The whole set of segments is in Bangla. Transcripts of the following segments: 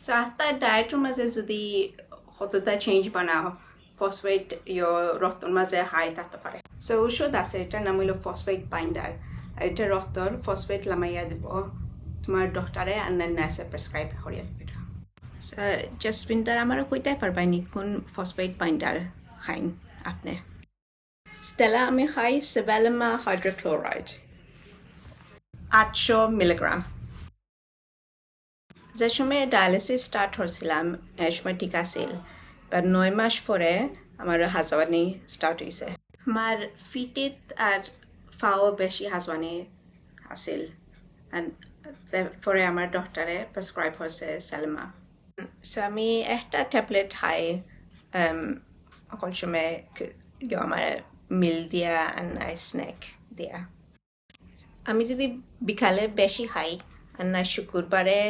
So after dietary maze jodi kotota change banao phosphate yo rotor maze high thakte pare. So oshod ase etar naam holo phosphate binder. Eta rotor phosphate lamaiya dibo tomar doctor e and nurse prescribe koriya dibe. So Jaswinder amaro koite parbai ni kon phosphate binder khain apne. Stella ami khai sebelma hydrochloride 800 milligram. যে সময় ডায়ালিসিস স্টার্ট হচ্ছিলাম এই সময় ঠিক আছিল বা 9 মাস পরে আমার হাজওয়ানি স্টার্ট হয়েছে আমার ফিটিত আর ফাও বেশি হাজওয়ানি আছিল পরে আমার ডক্টরে প্রেসক্রাইব হয়েছে সালমা সো আমি একটা ট্যাবলেট খাই অকল সময় আমার মিল দিয়া আর স্ন্যাক দিয়া আমি যদি বিকালে বেশি খাই আর না শুক্রবারে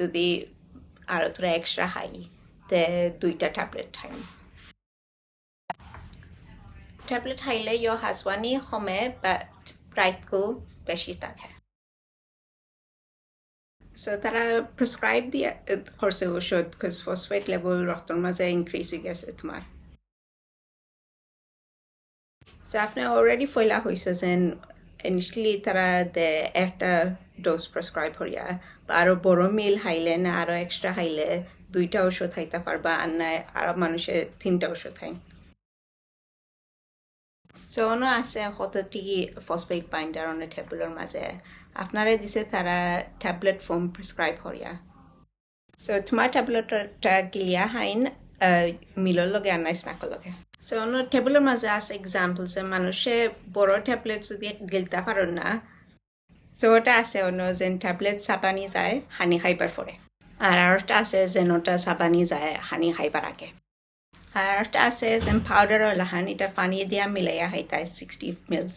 যদি আরো তোরা এক্সট্রা খাই তে 2টা ট্যাবলেট খাই ট্যাবলেট খাইলে ইয়ো হাজওয়ানি কমে বাট রাইতকো বেশি থাকে সো তারা প্রেসক্রাইব দিয়ে করছে ওষুধ বিকজ ফসফেট লেভেল রক্তের মাঝে ইনক্রিজ হয়ে গেছে তোমার সো আপনি অলরেডি ফয়লা হয়েছে যেন initially তারা একটা ডোজ প্রেসক্রাইব করিয়া বা আরো বড় মিল খাইলে না আরো এক্সট্রা খাইলে 2টা ওষুধ খাইতে পারবা আর না আরো মানুষের 3টা ওষুধ খাই সো অনো আছে কতটি ফসফেট বাইন্ডার অন ট্যাবলেটের মাঝে আপনারে দিছে তারা ট্যাবলেট ফর্ম প্রেসক্রাইব করিয়া সো তোমার ট্যাবলেটটা গিলিয়া হাইন মিলর লগে আর নাইস নাকল লগে সো অন্য টেবলের মাঝে আছে এক্সাম্পলস মানুষে বড় ট্যাবলেট যদি গিলতে পারেন না সো ওটা আছে অন্য যেন ট্যাবলেট চাপানি যায় হানি খাইবার পরে আর আরেকটা আছে যেন ওটা চাপানি যায় হানি খাইবার আগে আর আরেকটা আছে যেন পাউডার লাহান এটা পানি দিয়া মিলাইয়া খাইতায় 60 ml